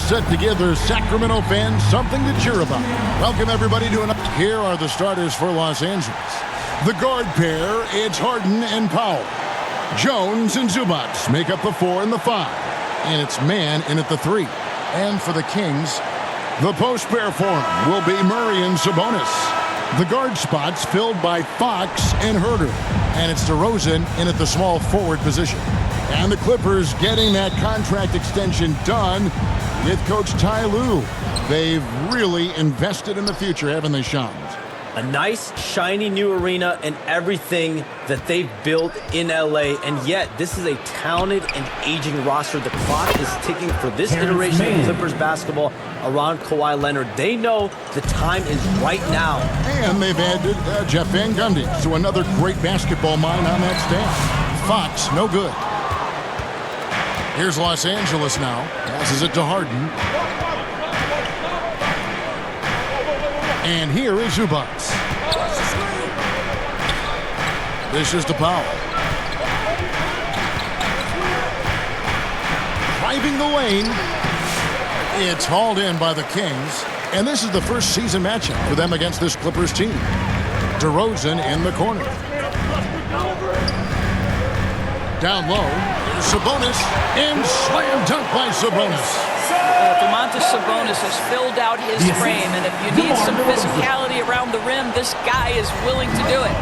set to give the Sacramento fans something to cheer about. Welcome, everybody, to Here are the starters for Los Angeles. The guard pair, it's Harden and Powell. Jones and Zubac make up the 4 and the 5. And it's Mann in at the 3. And for the Kings, the post pair for them will be Murray and Sabonis. The guard spots filled by Fox and Herter. And it's DeRozan in at the small forward position. And the Clippers getting that contract extension done with Coach Ty Lue. They've really invested in the future, haven't they, Shams? A nice, shiny new arena and everything that they've built in LA. And yet, this is a talented and aging roster. The clock is ticking for this iteration of Clippers basketball around Kawhi Leonard. They know the time is right now. And they've added Jeff Van Gundy, so another great basketball mind on that staff. Fox, no good. Here's Los Angeles now. Passes it to Harden. And here is Zubac. This is to Powell. Driving the lane. It's hauled in by the Kings. And this is the first season matchup for them against this Clippers team. DeRozan in the corner. Down low, there's Sabonis, and slam dunk by Sabonis. Domantas Sabonis has filled out his frame, and if you need some physicality around the rim, this guy is willing to do it.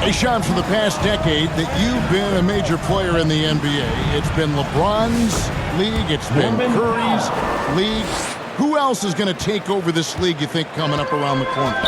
Hey, Shams, for the past decade that you've been a major player in the NBA, it's been LeBron's league, it's been Curry's league. Who else is going to take over this league, you think, coming up around the corner?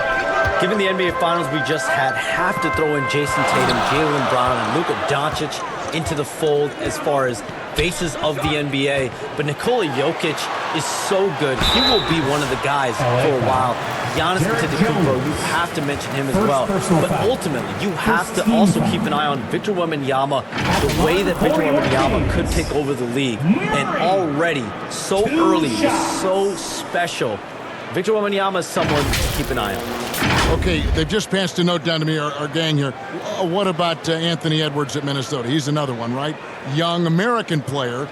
Given the NBA Finals we just had, have to throw in Jason Tatum, Jaylen Brown, and Luka Doncic into the fold as far as faces of the NBA. But Nikola Jokic is so good. He will be one of the guys for a while. Giannis Antetokounmpo, you have to mention him as well. But ultimately, you have to also keep an eye on Victor Wembanyama, the way that Victor Wembanyama could take over the league. And already, so early, so special. Victor Wembanyama is someone to keep an eye on. Okay, they've just passed a note down to me, our gang here. What about Anthony Edwards at Minnesota? He's another one, right? Young American player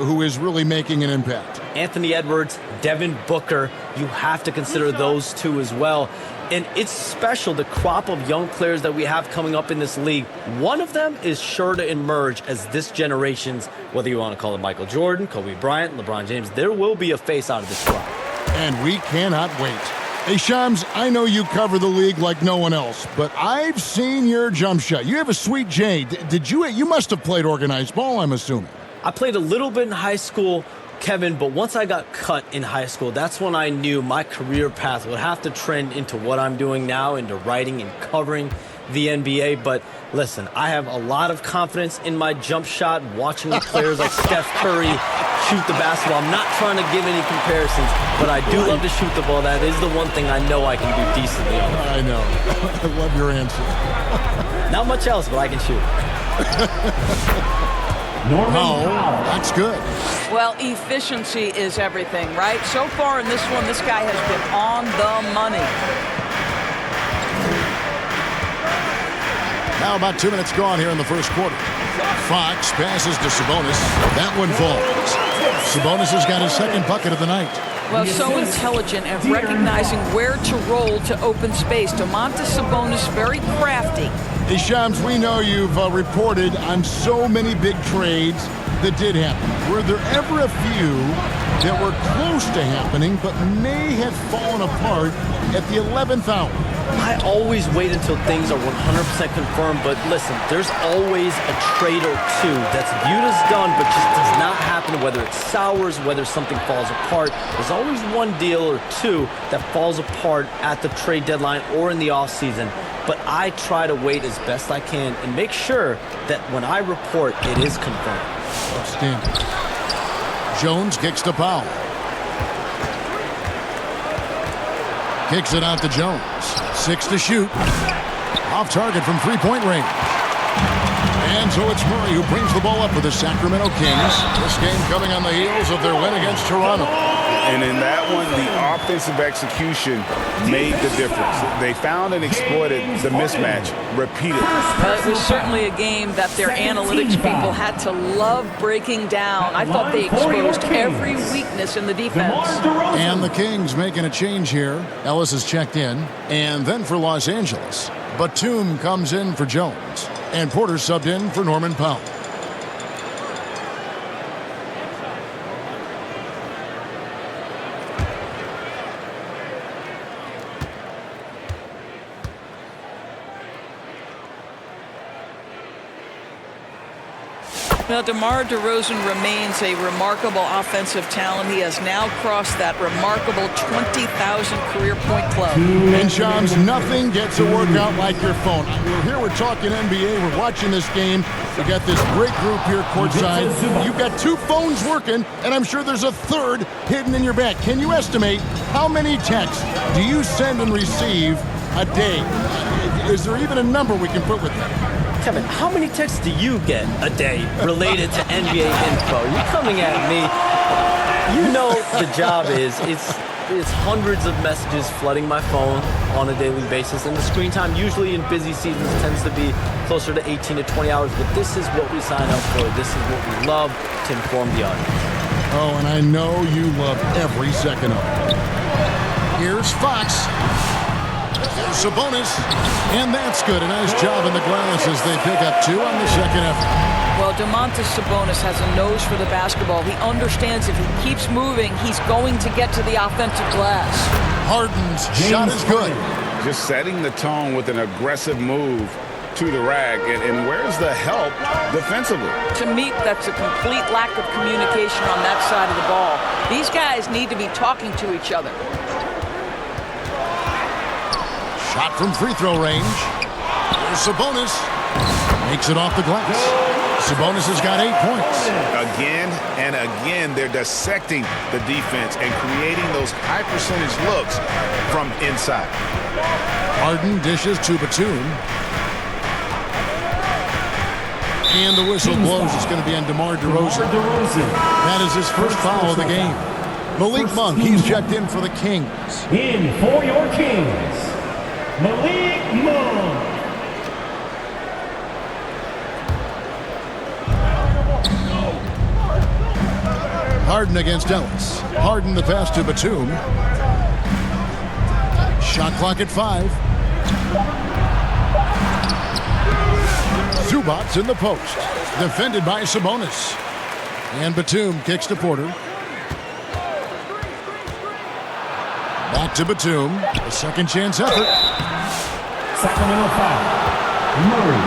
who is really making an impact. Anthony Edwards, Devin Booker, you have to consider those two as well. And it's special, the crop of young players that we have coming up in this league. One of them is sure to emerge as this generation's, whether you want to call it Michael Jordan, Kobe Bryant, LeBron James, there will be a face out of this crop. And we cannot wait. Hey, Shams, I know you cover the league like no one else, but I've seen your jump shot. You have a sweet J. Did you? You must have played organized ball, I'm assuming. I played a little bit in high school, Kevin, but once I got cut in high school, that's when I knew my career path would have to trend into what I'm doing now, into writing and covering the NBA. But listen, I have a lot of confidence in my jump shot, watching the players like Steph Curry shoot the basketball. I'm not trying to give any comparisons, but I do love to shoot the ball. That is the one thing I know I can do decently on. I know. I love your answer. Not much else, but I can shoot. No, that's good. Well, efficiency is everything, right? So far in this one, this guy has been on the money. Now about 2 minutes gone here in the first quarter. Fox passes to Sabonis. That one falls. Sabonis has got his second bucket of the night. Well, so intelligent at recognizing where to roll to open space. Domantas Sabonis, very crafty. Hey, Shams, we know you've reported on so many big trades that did happen. Were there ever a few that were close to happening but may have fallen apart at the 11th hour? I always wait until things are 100% confirmed, but listen, there's always a trade or two that's viewed as done but just does not happen, whether it sours, whether something falls apart. There's always one deal or two that falls apart at the trade deadline or in the offseason. But I try to wait as best I can and make sure that when I report, it is confirmed. Outstanding. Jones kicks to Powell. Kicks it out to Jones. 6 to shoot. Off target from three-point range. And so it's Murray who brings the ball up for the Sacramento Kings. This game coming on the heels of their win against Toronto. And in that one, the offensive execution made the difference. They found and exploited the mismatch repeatedly. It was certainly a game that their analytics people had to love breaking down. I thought they exposed every weakness in the defense. And the Kings making a change here. Ellis is checked in. And then for Los Angeles, Batum comes in for Jones. And Porter subbed in for Norman Powell. Now, DeMar DeRozan remains a remarkable offensive talent. He has now crossed that remarkable 20,000 career point club. And Shams, nothing gets a workout like your phone. We're here, we're talking NBA, we're watching this game. We got this great group here courtside. You've got two phones working, and I'm sure there's a third hidden in your bag. Can you estimate how many texts do you send and receive a day? Is there even a number we can put with that? Kevin, how many texts do you get a day related to NBA info? You're coming at me. You know the job is, it's hundreds of messages flooding my phone on a daily basis. And the screen time usually in busy seasons tends to be closer to 18 to 20 hours. But this is what we sign up for. This is what we love to inform the audience. Oh, and I know you love every second of it. Here's Fox. There's Sabonis. And that's good. A nice job in the glass as they pick up two on the second effort. Well, Domantas Sabonis has a nose for the basketball. He understands if he keeps moving, he's going to get to the offensive glass. Harden's shot is good. Just setting the tone with an aggressive move to the rack. And where's the help defensively? To me, that's a complete lack of communication on that side of the ball. These guys need to be talking to each other. Shot from free throw range. There's Sabonis. Makes it off the glass. Sabonis has got 8 points. Again and again, they're dissecting the defense and creating those high percentage looks from inside. Harden dishes to Batum. And the whistle blows. It's going to be on DeMar DeRozan. That is his first foul of the game. Malik Monk, he's checked in for the Kings. In for your Kings, Malik Monk. Harden against Ellis. Harden the pass to Batum. Shot clock at 5. Zubac's in the post. Defended by Sabonis. And Batum kicks to Porter. Back to Batum. A second chance effort. Sacramento foul. Murray.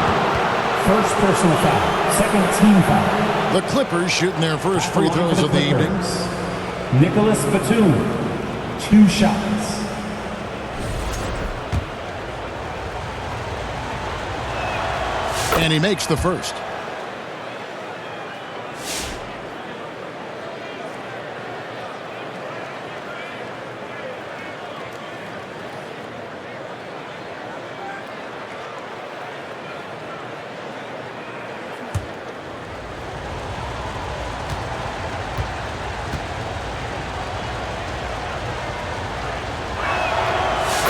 First personal foul. Second team foul. The Clippers shooting their first free throws of the evening. Nicholas Batum. 2 shots. And he makes the first.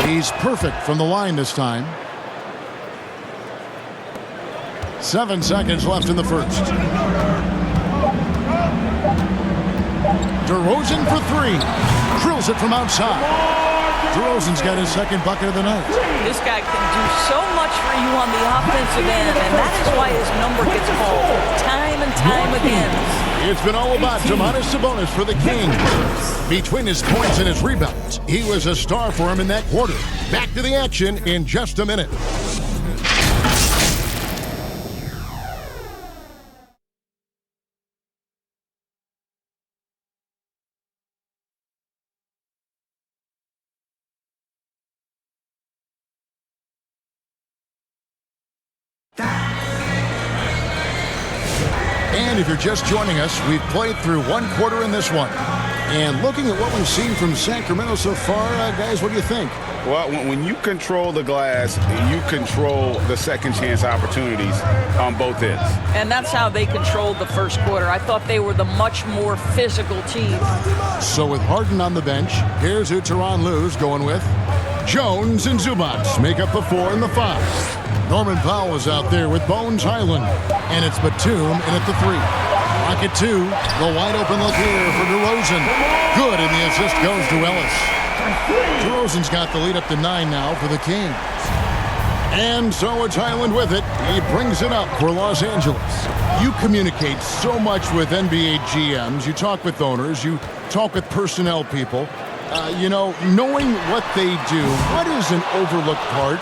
He's perfect from the line this time. 7 seconds left in the first. DeRozan for 3. Drills it from outside. DeRozan's got his second bucket of the night. This guy can do so much for you on the offensive end, and that is why his number gets called time and time again. It's been all about Domantas Sabonis for the Kings. Between his points and his rebounds, he was a star for him in that quarter. Back to the action in just a minute. And if you're just joining us, we've played through one quarter in this one. And looking at what we've seen from Sacramento so far, guys, what do you think? Well, when you control the glass, you control the second chance opportunities on both ends. And that's how they controlled the first quarter. I thought they were the much more physical team. So with Harden on the bench, here's who Tyronn Lue's going with. Jones and Zubac make up the 4 and the 5. Norman Powell is out there with Bones Highland. And it's Batum in at the 3. Rocket 2, the wide open look here for DeRozan. Good, and the assist goes to Ellis. DeRozan's got the lead up to 9 now for the Kings. And so it's Highland with it. He brings it up for Los Angeles. You communicate so much with NBA GMs. You talk with owners. You talk with personnel people. Knowing what they do, what is an overlooked part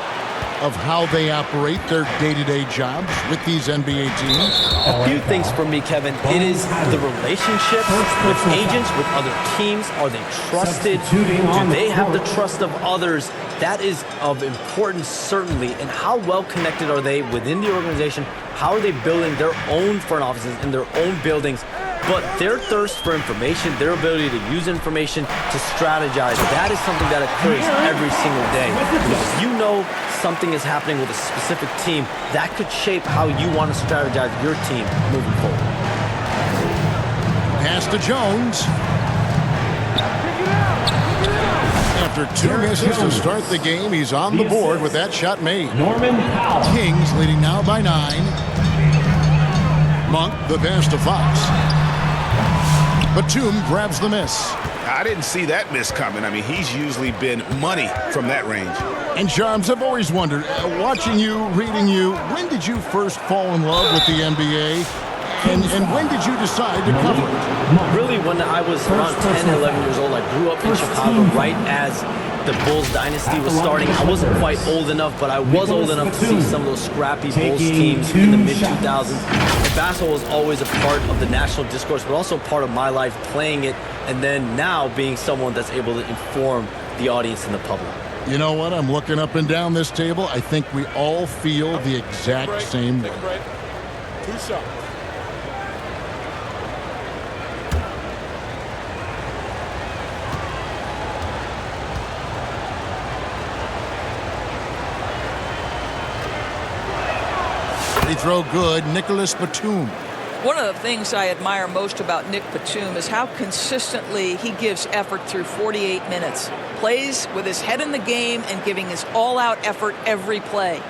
of how they operate their day-to-day jobs with these NBA teams? A few things for me, Kevin. It is the relationship with agents, with other teams. Are they trusted? Do they have the trust of others? That is of importance, certainly. And how well connected are they within the organization? How are they building their own front offices in their own buildings? But their thirst for information, their ability to use information to strategize, that is something that occurs every single day. If you know something is happening with a specific team, that could shape how you want to strategize your team moving forward. Pass to Jones. After 2 misses to start the game, he's on the board with that shot made. Norman Powell. Kings leading now by 9. Monk the pass to Fox. Batum grabs the miss. I didn't see that miss coming. I mean, he's usually been money from that range. And Shams, I've always wondered, watching you, reading you, when did you first fall in love with the NBA? And when did you decide to cover it? Really, when I was around 10, 11 years old, I grew up in Chicago right as the Bulls dynasty was starting. I wasn't quite old enough, but I was old enough to see some of those scrappy Bulls teams in the mid-2000s. And basketball was always a part of the national discourse, but also part of my life playing it, and then now being someone that's able to inform the audience and the public. You know what? I'm looking up and down this table. I think we all feel the exact same way. 2 shots. They throw good. Nicholas Batum. One of the things I admire most about Nick Batum is how consistently he gives effort through 48 minutes. Plays with his head in the game and giving his all-out effort every play.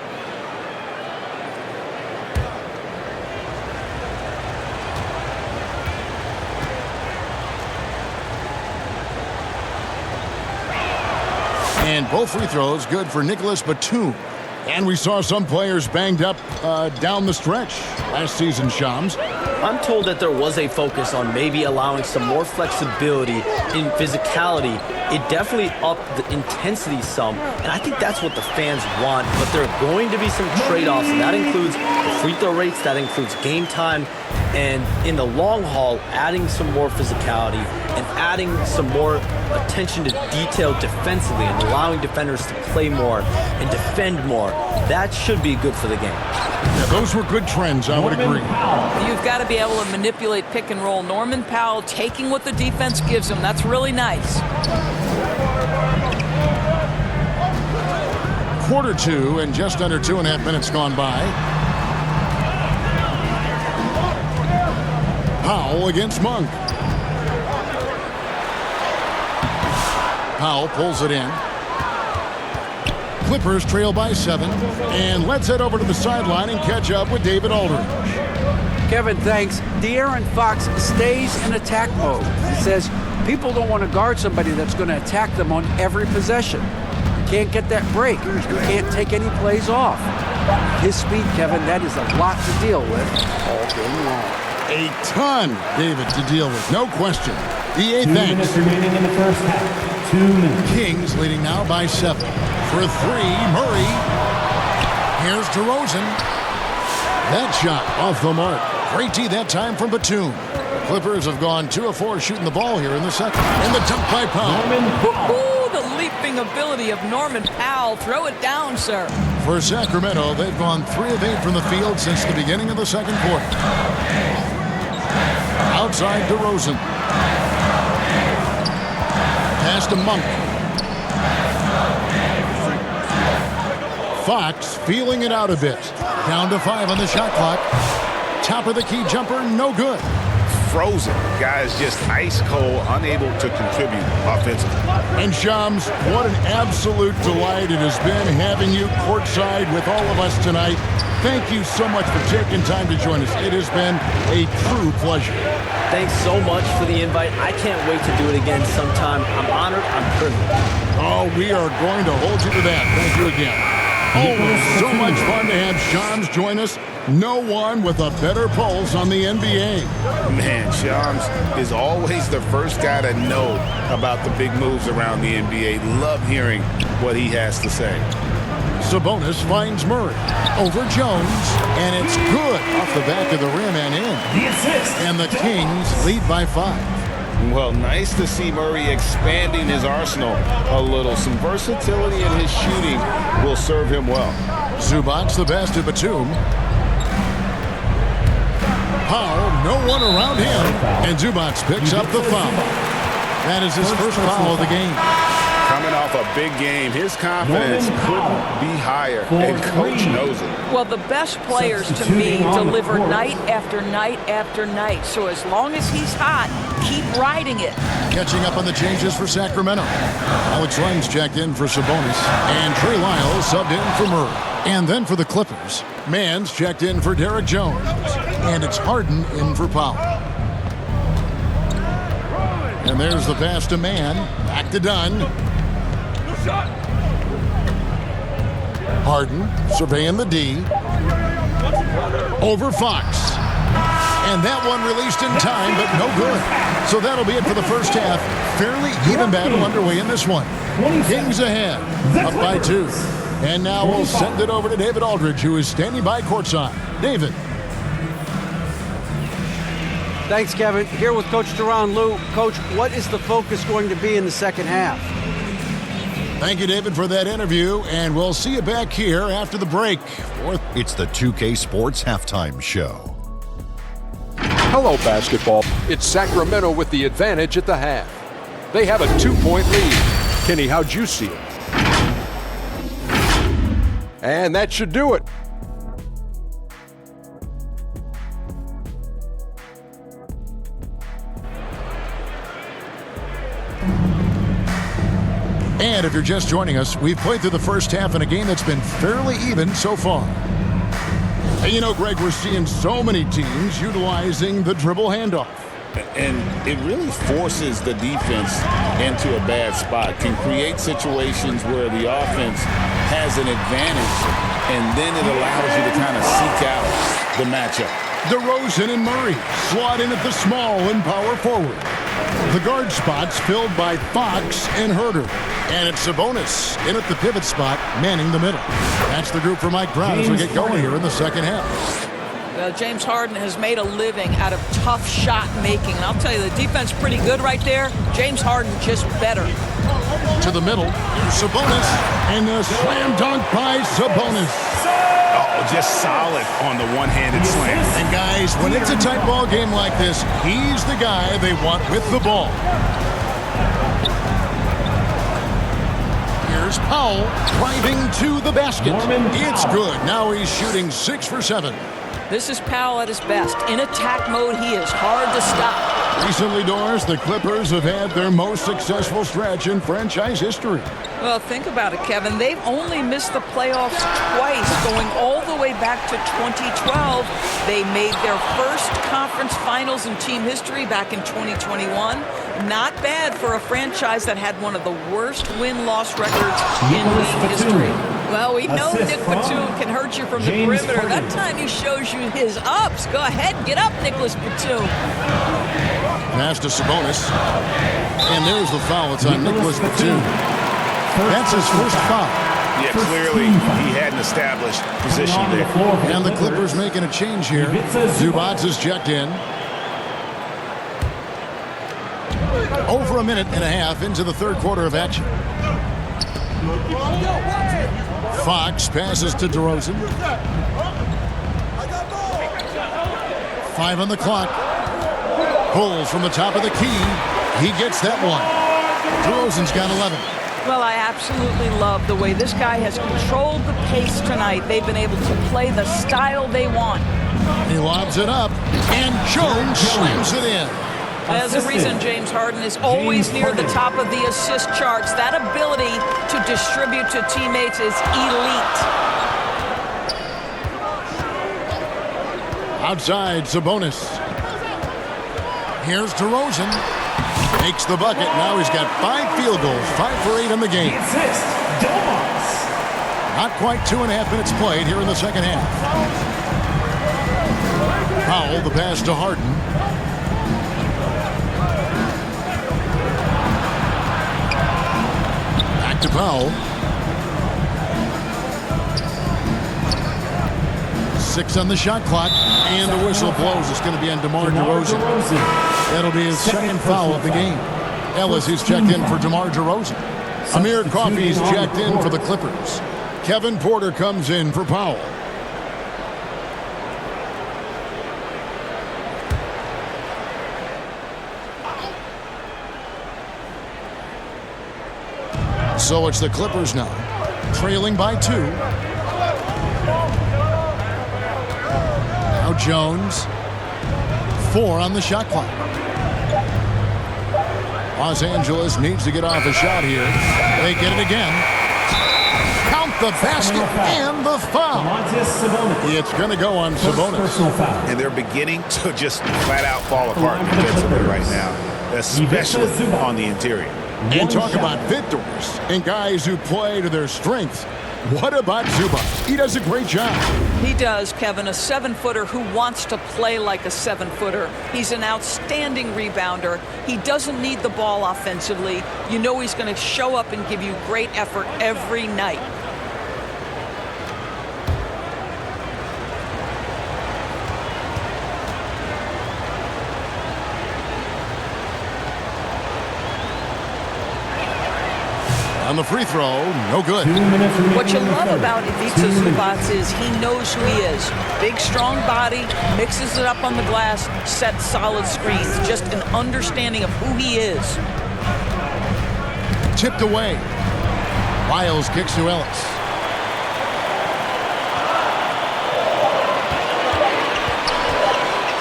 And both free throws good for Nicholas Batum. And we saw some players banged up down the stretch last season, Shams. I'm told that there was a focus on maybe allowing some more flexibility in physicality. It definitely upped the intensity some, and I think that's what the fans want. But there are going to be some trade-offs, and that includes free throw rates, that includes game time, and in the long haul, adding some more physicality and adding some more attention to detail defensively and allowing defenders to play more and defend more. That should be good for the game. Yeah, those were good trends, I would agree. You've got to be able to manipulate pick and roll. Norman Powell taking what the defense gives him. That's really nice. Quarter 2 and just under 2.5 minutes gone by. Powell against Monk. Powell pulls it in. Clippers trail by 7. And let's head over to the sideline and catch up with David Aldridge. Kevin, thanks. De'Aaron Fox stays in attack mode. He says people don't want to guard somebody that's going to attack them on every possession. You can't get that break. You can't take any plays off. His speed, Kevin, that is a lot to deal with all game long. A ton, David, to deal with. No question. EA, 2 thanks. minutes remaining in the first half. 2 minutes. Kings leading now by 7. For 3, Murray. Here's DeRozan. That shot off the mark. Great D that time from Batum. The Clippers have gone 2 of 4 shooting the ball here in the second. And the dunk by Powell. Norman Powell. Ooh, the leaping ability of Norman Powell. Throw it down, sir. For Sacramento, they've gone 3 of 8 from the field since the beginning of the second quarter. Outside DeRozan. pass to Monk. Fox feeling it out a bit. Down to 5 on the shot clock. Top of the key jumper, no good. Frozen. Guys just ice cold, unable to contribute offensively. And Shams, what an absolute delight it has been having you courtside with all of us tonight. Thank you so much for taking time to join us. It has been a true pleasure. Thanks so much for the invite. I can't wait to do it again sometime. I'm honored. I'm privileged. Oh, we are going to hold you to that. Thank you again. Always so much fun to have Shams join us. No one with a better pulse on the NBA. Man, Shams is always the first guy to know about the big moves around the NBA. Love hearing what he has to say. Sabonis finds Murray over Jones, and it's good off the back of the rim and in. The assist. And the Kings lead by 5. Well, nice to see Murray expanding his arsenal a little. Some versatility in his shooting will serve him well. Zubac the pass to Batum. Powell, no one around him, and Zubac picks up the foul. That is his first foul of the game. Coming off a big game, his confidence couldn't be higher, and Coach knows it. Well, the best players to me deliver night after night after night. So as long as he's hot, keep riding it. Catching up on the changes for Sacramento. Alex Lenz checked in for Sabonis, and Trey Lyles subbed in for Murray. And then for the Clippers, Mans checked in for Derek Jones, and it's Harden in for Powell. And there's the pass to Mann, back to Dunn. Harden surveying the D. Over Fox. And that one released in time, but no good. So that'll be it for the first half. Fairly even battle underway in this one. Kings ahead, up by 2. And now we'll send it over to David Aldridge, who is standing by courtside. David. Thanks, Kevin. Here with Coach Tyronn Lue. Coach, what is the focus going to be in the second half? Thank you, David, for that interview, and we'll see you back here after the break. It's the 2K Sports Halftime Show. Hello, basketball. It's Sacramento with the advantage at the half. They have a 2-point lead. Kenny, how'd you see it? And that should do it. And if you're just joining us, we've played through the first half in a game that's been fairly even so far. And you know, Greg, we're seeing so many teams utilizing the dribble handoff. And it really forces the defense into a bad spot, can create situations where the offense has an advantage, and then it allows you to kind of seek out the matchup. DeRozan and Murray slot in at the small and power forward. The guard spots filled by Fox and Herter. And it's Sabonis in at the pivot spot, manning the middle. That's the group for Mike Brown as we get going here in the second half. James Harden has made a living out of tough shot making. And I'll tell you, the defense pretty good right there. James Harden just better. To the middle, Sabonis, and a slam dunk by Sabonis. Oh, just solid on the one-handed slam. And guys, when it's a tight ball game like this, he's the guy they want with the ball. Here's Powell driving to the basket. It's good. Now he's shooting 6 for 7. This is Powell at his best. In attack mode, he is hard to stop. Recently, Doris, the Clippers have had their most successful stretch in franchise history. Well, think about it, Kevin. They've only missed the playoffs twice, going all the way back to 2012. They made their first conference finals in team history back in 2021. Not bad for a franchise that had one of the worst win-loss records in league history. Well, we know Nick Batum can hurt you from the perimeter. That time he shows you his ups. Go ahead, get up, Nicholas Batum. Pass to Sabonis. And there's the foul. It's on Nicholas Batum. That's his first foul. Yeah, clearly he hadn't established position there. And the Clippers making a change here. Zubac is checked in. Over a minute and a half into the third quarter of action. Fox passes to DeRozan. 5 on the clock. Pulls from the top of the key. He gets that one. DeRozan's got 11. Well, I absolutely love the way this guy has controlled the pace tonight. They've been able to play the style they want. He lobs it up, and Jones slams it in. There's a reason James Harden is always near the top of the assist charts. That ability to distribute to teammates is elite. Outside, Sabonis. Here's DeRozan. Makes the bucket. Now he's got 5 field goals, 5 for 8 in the game. Not quite 2.5 minutes played here in the second half. Powell, the pass to Harden. Back to Powell. 6 on the shot clock, and the whistle blows. It's going to be on DeMar DeRozan. That'll be his second foul of the game. Ellis is checked in for DeMar DeRozan. Amir Coffey's checked in for the Clippers. Kevin Porter comes in for Powell. So it's the Clippers now, trailing by 2. Now Jones. 4 on the shot clock. Los Angeles needs to get off a shot here. They get it again. Count the basket and the foul. It's going to go on Sabonis. And they're beginning to just flat out fall apart defensively right now, especially on the interior. And talk about victors and guys who play to their strengths. What about Zubac? He does a great job. He does, Kevin, a 7-footer who wants to play like a 7-footer. He's an outstanding rebounder. He doesn't need the ball offensively. You know he's going to show up and give you great effort every night. On the free throw, no good. What you love about Ivica Zubac is he knows who he is. Big, strong body, mixes it up on the glass, sets solid screens. Just an understanding of who he is. Tipped away. Miles kicks to Ellis.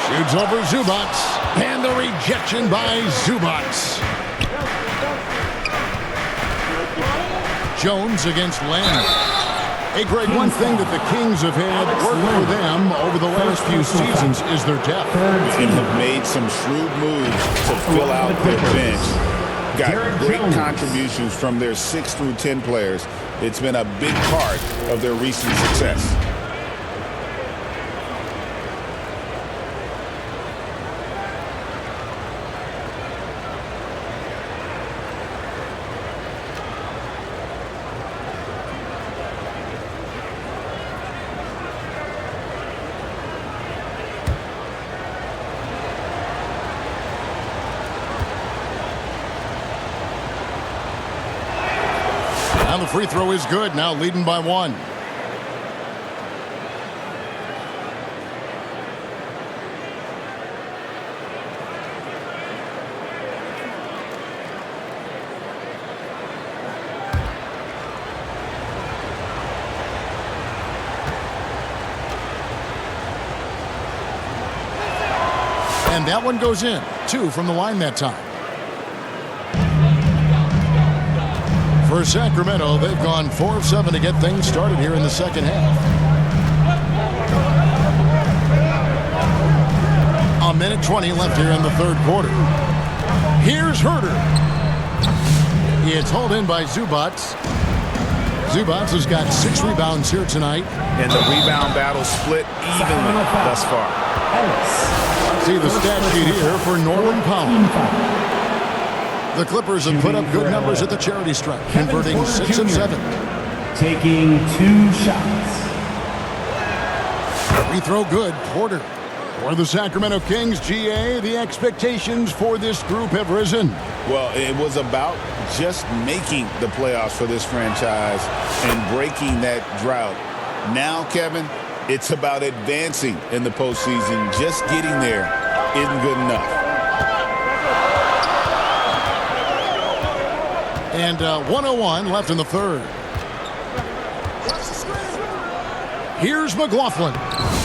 Shoots over Zubac. And the rejection by Zubac. Jones against Lamb. Hey, Greg, one thing that the Kings have had work for them over the last few seasons is their depth. And have made some shrewd moves to fill out their bench. Got great contributions from their 6 through 10 players. It's been a big part of their recent success. And the free throw is good, now leading by 1. And that one goes in. 2 from the line that time. For Sacramento, they've gone 4 of 7 to get things started here in the second half. A minute 20 left here in the third quarter. Here's Herter. It's hauled in by Zubac. Zubac has got 6 rebounds here tonight. And the rebound battle split evenly thus far. See the stat sheet here for Norman Powell. The Clippers have put up good numbers at the charity stripe, converting 6 of 7. Taking 2 shots. Free throw good, Porter. For the Sacramento Kings, GA, the expectations for this group have risen. Well, it was about just making the playoffs for this franchise and breaking that drought. Now, Kevin, it's about advancing in the postseason. Just getting there isn't good enough. And 1:01 left in the third. Here's McLaughlin.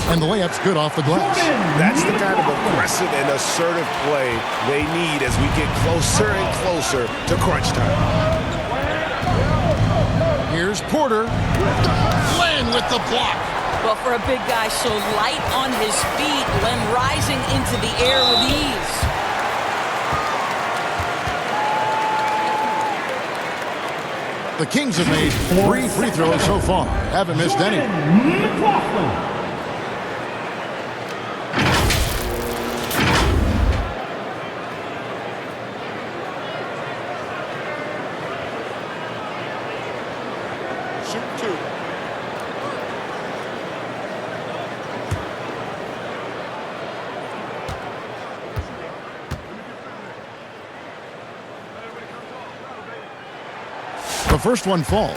And the layup's good off the glass. That's the kind of aggressive and assertive play they need as we get closer and closer to crunch time. Here's Porter. Len with the block. Well, for a big guy so light on his feet, Len rising into the air with ease. The Kings have made 3 free throws so far. Haven't missed any. Shoot 2. The first one falls.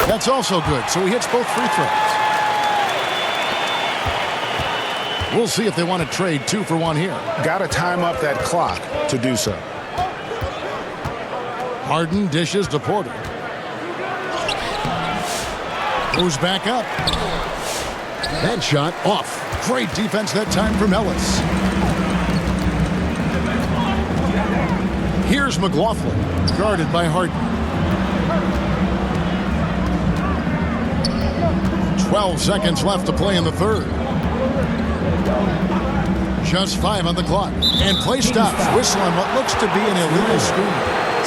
That's also good, so he hits both free throws. We'll see if they want to trade 2 for 1 here. Got to time up that clock to do so. Harden dishes to Porter. Goes back up. That shot off. Great defense that time from Ellis. Here's McLaughlin, guarded by Harden. 12 seconds left to play in the third. Just 5 on the clock. And play stops. Whistle on what looks to be an illegal screen.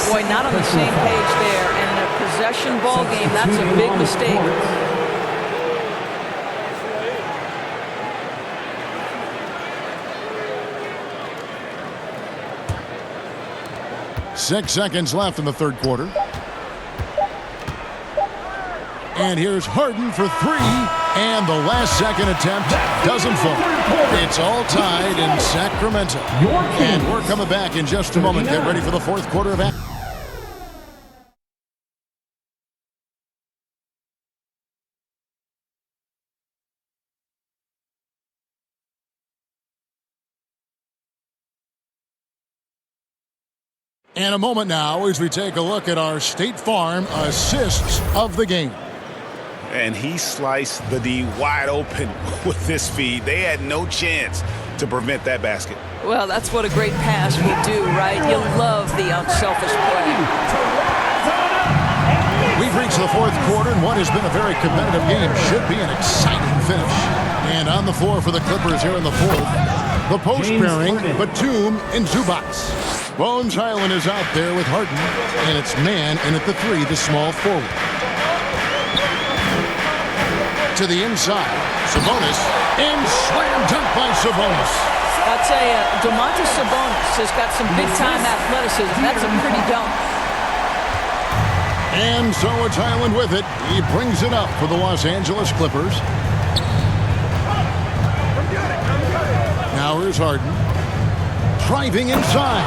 Boy, not on the same page there. And in a possession ball game, that's a big mistake. Six seconds left in the third quarter. And here's Harden for 3. And the last second attempt doesn't fall. It's all tied in Sacramento. And we're coming back in just a moment. Get ready for the fourth quarter of action. And a moment now as we take a look at our State Farm assists of the game. And he sliced the D wide open with this feed. They had no chance to prevent that basket. Well, that's what a great pass will do, right? You love the unselfish play. We've reached the fourth quarter, and what has been a very competitive game should be an exciting finish. And on the floor for the Clippers here in the fourth, the post pairing, Batum and Zubac. Bones Hyland is out there with Harden, and it's man in at the 3, the small forward. To the inside, Sabonis, and slam dunk by Sabonis. I'll tell you, Domantas Sabonis has got some big-time athleticism. That's a pretty dunk. And so it's Hyland with it. He brings it up for the Los Angeles Clippers. Now here's Harden. Driving inside.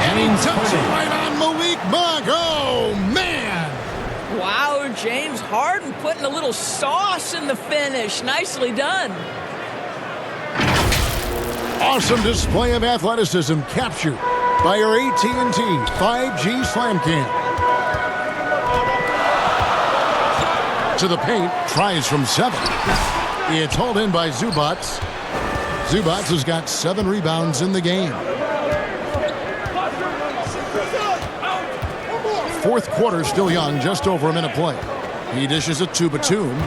And he dumps it right on Malik Monk. Oh, man. Wow, James Harden putting a little sauce in the finish. Nicely done. Awesome display of athleticism captured by our AT&T 5G Slam Cam. To the paint, tries from 7. It's hauled in by Zubac. Zubac has got 7 rebounds in the game. Fourth quarter still young, just over a minute play. He dishes it to Batum.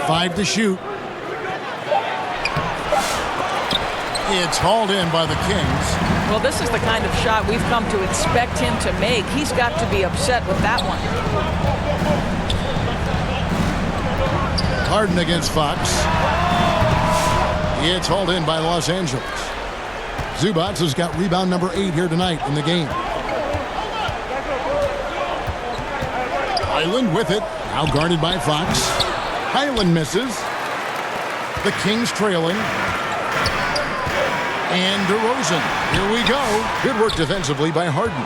5 to shoot. It's hauled in by the Kings. Well, this is the kind of shot we've come to expect him to make. He's got to be upset with that one. Harden against Fox. It's hauled in by Los Angeles. Zubac has got rebound number 8 here tonight in the game. Highland with it. Now guarded by Fox. Highland misses. The Kings trailing. And DeRozan. Here we go. Good work defensively by Harden.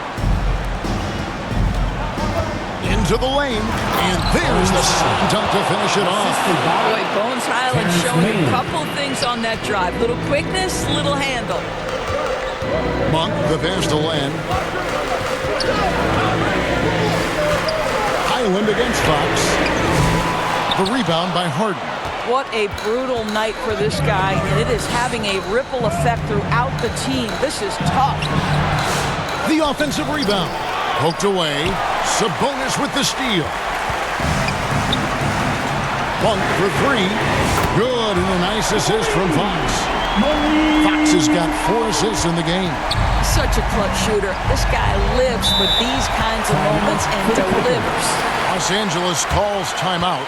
Into the lane. And there's the slam dunk to finish it off. Boy, Bones Highland showing a couple things on that drive. Little quickness, little handle. Monk, the pass to Len. Highland against Fox. The rebound by Harden. What a brutal night for this guy, and it is having a ripple effect throughout the team. This is tough. The offensive rebound. Poked away. Sabonis with the steal. Monk for three. Good, and a nice assist from Fox. Fox has got 4 assists in the game. Such a clutch shooter. This guy lives for these kinds of moments and delivers. Los Angeles calls timeout.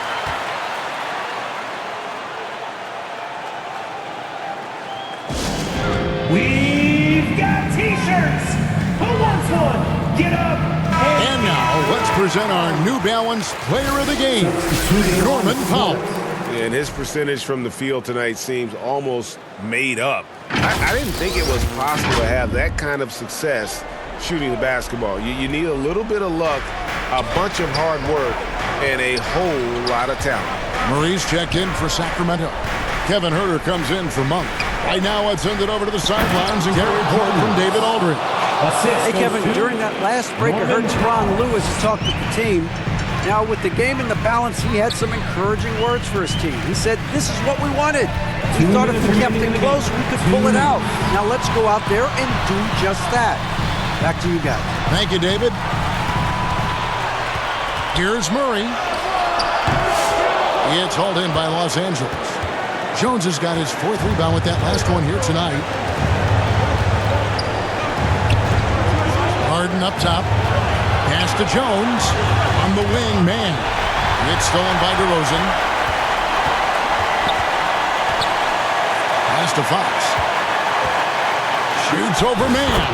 We've got T-shirts. Who wants one? Get up. And now let's present our New Balance Player of the Game, Norman Powell. And his percentage from the field tonight seems almost made up. I didn't think it was possible to have that kind of success shooting the basketball. You need a little bit of luck, a bunch of hard work, and a whole lot of talent. Maurice checked in for Sacramento. Kevin Huerter comes in for Monk. Right now, let's send it over to the sidelines and get a report from David Aldridge. Hey, Kevin, during that last break, I heard Teron Lewis talk to the team. Now, with the game in the balance, he had some encouraging words for his team. He said, this is what we wanted. He thought if we kept it close, we could pull it out. Now, let's go out there and do just that. Back to you guys. Thank you, David. Here's Murray. It's hauled in by Los Angeles. Jones has got his 4th rebound with that last one here tonight. Harden up top. Pass to Jones. On the wing, man. It's stolen by DeRozan. Pass to Fox. Shoots over man.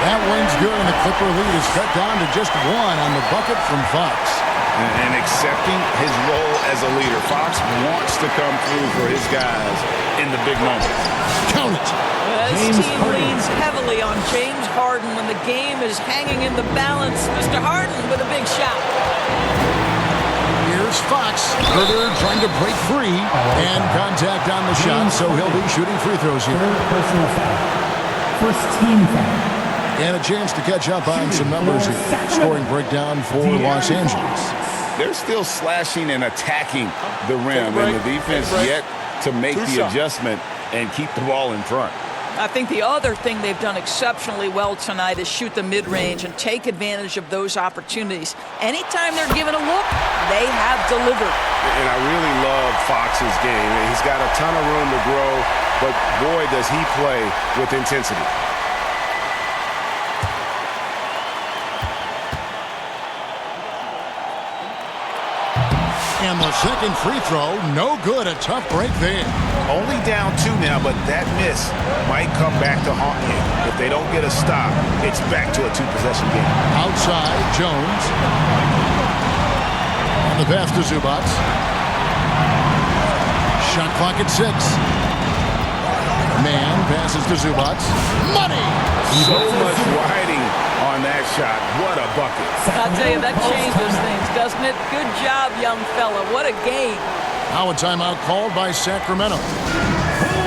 That one's good, and the Clipper lead is cut down to just 1 on the bucket from Fox. And accepting his role as a leader. Fox wants to come through for his guys in the big moments. Count it. This team leans heavily on James Harden when the game is hanging in the balance. Mr. Harden with a big shot. Here's Fox. Huerter trying to break free. And contact on the shot, so he'll be shooting free throws here. Personal foul. First team foul. And a chance to catch up on some numbers here. Scoring breakdown for Los Angeles. They're still slashing and attacking the rim, and the defense yet to make the adjustment and keep the ball in front. I think the other thing they've done exceptionally well tonight is shoot the mid-range and take advantage of those opportunities. Anytime they're given a look, they have delivered. And I really love Fox's game. He's got a ton of room to grow, but boy, does he play with intensity. And the second free throw, no good. A tough break there. Only down 2 now, but that miss might come back to haunt you. If they don't get a stop, it's back to a 2-possession game. Outside, Jones. On the pass to Zubac. Shot clock at 6. Man passes to Zubac. Money! So much riding on that shot. What a bucket. I'll tell you, that changes things, doesn't it? Good job, young fella. What a game. Now a timeout called by Sacramento.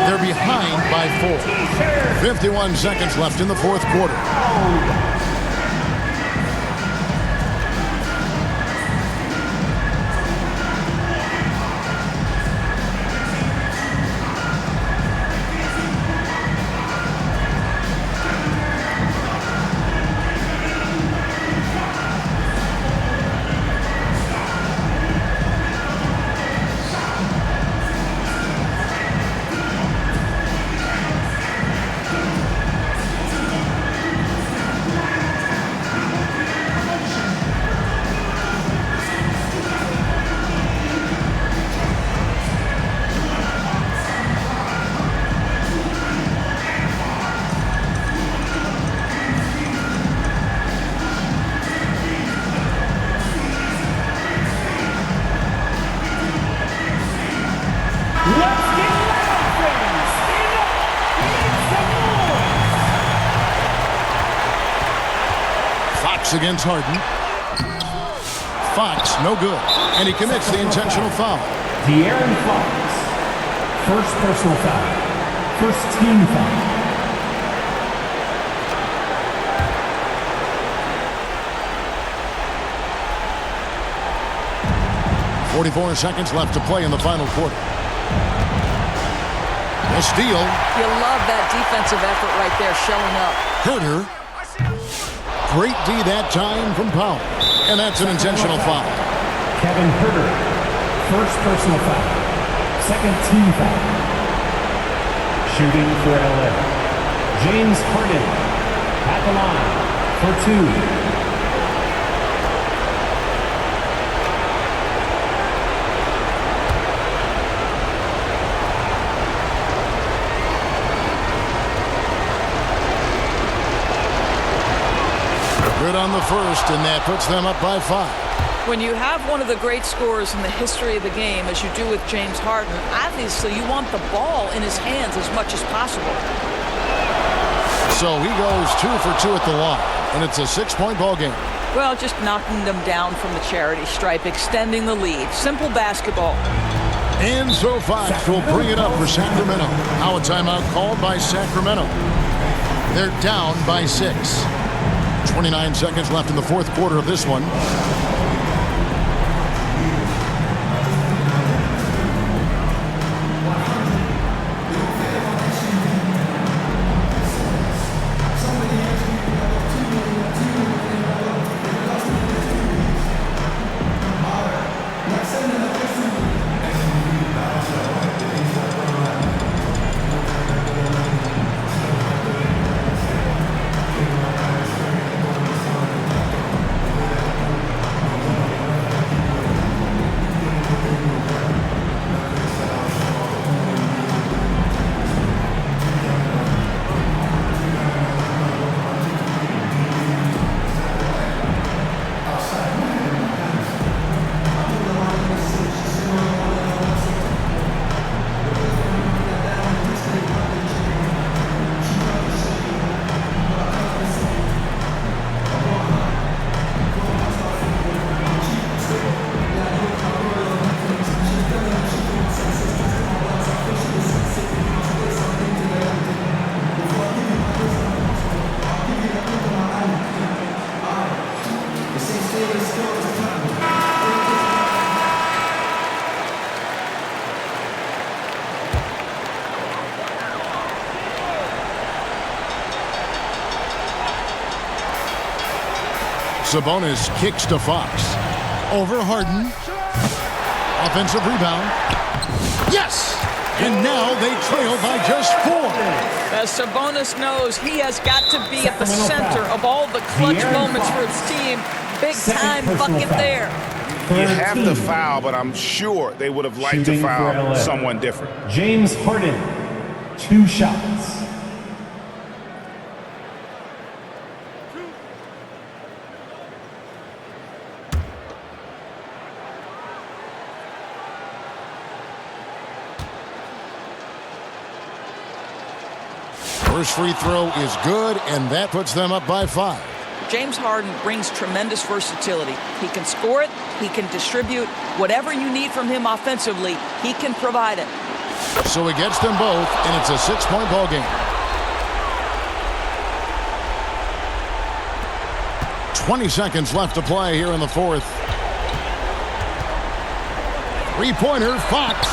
They're behind by 4. 51 seconds left in the 4th quarter. Fox against Harden. Fox, no good. And he commits the intentional foul. De'Aaron Fox. First personal foul. First team foul. 44 seconds left to play in the final quarter. A steal. You love that defensive effort right there, showing up. Herter. Great D that time from Powell. And that's an intentional foul. Kevin Herter. First personal foul. Second team foul. Shooting for LA. James Harden at the line for 2. Good on the first, and that puts them up by 5. When you have one of the great scorers in the history of the game, as you do with James Harden, obviously you want the ball in his hands as much as possible. So he goes 2 for 2 at the line, and it's a 6-point ball game. Well, just knocking them down from the charity stripe, extending the lead. Simple basketball. And so Fox will bring it up for Sacramento. Now a timeout called by Sacramento. They're down by 6. 29 seconds left in the fourth quarter of this one. Sabonis kicks to Fox. Over Harden. Offensive rebound. Yes! And now they trail by just 4. As Sabonis knows, he has got to be at the center of all the clutch moments for his team. Big time bucket there. You have to foul, but I'm sure they would have liked to foul someone different. James Harden, 2 shots. First free throw is good, and that puts them up by 5. James Harden brings tremendous versatility. He can score it, he can distribute. Whatever you need from him offensively, he can provide it. So he gets them both, and it's a 6-point ball game. 20 seconds left to play here in the fourth. Three-pointer, Fox.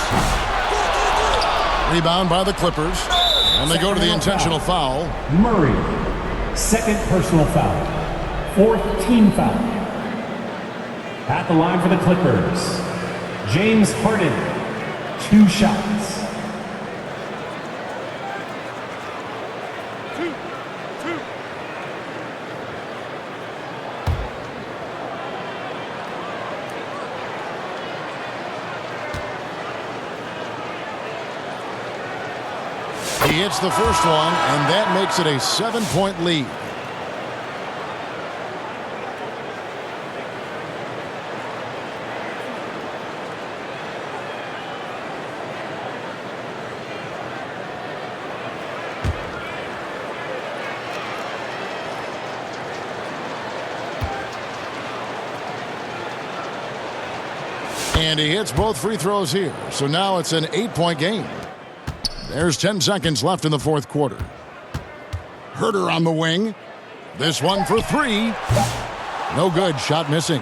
Rebound by the Clippers. And they go to the intentional foul. Murray, second personal foul. 4th team foul. At the line for the Clippers, James Harden, 2 shots. He hits the first one, and that makes it a 7-point lead. And he hits both free throws here. So now it's an 8-point game. There's 10 seconds left in the fourth quarter. Herter on the wing. This one for three. No good. Shot missing.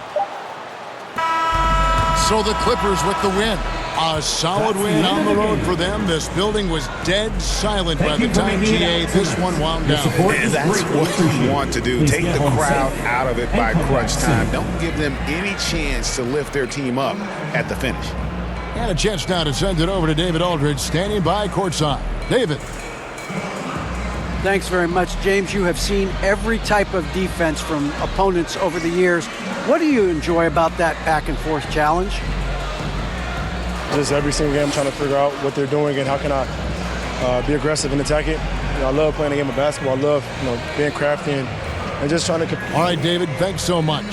So the Clippers with the win. A solid win on the road for them. This building was dead silent by the time GA this one wound down. And that's what you want to do. Take the crowd out of it by crunch time. Don't give them any chance to lift their team up at the finish. And a chance now to send it over to David Aldridge, standing by courtside. David. Thanks very much, James. You have seen every type of defense from opponents over the years. What do you enjoy about that back-and-forth challenge? Just every single game, I'm trying to figure out what they're doing and how can I be aggressive and attack it. I love playing a game of basketball. I love being crafty and just trying to. All right, David, thanks so much.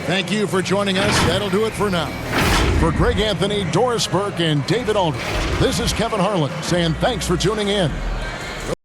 Thank you for joining us. That'll do it for now. For Greg Anthony, Doris Burke, and David Aldridge, this is Kevin Harlan saying thanks for tuning in.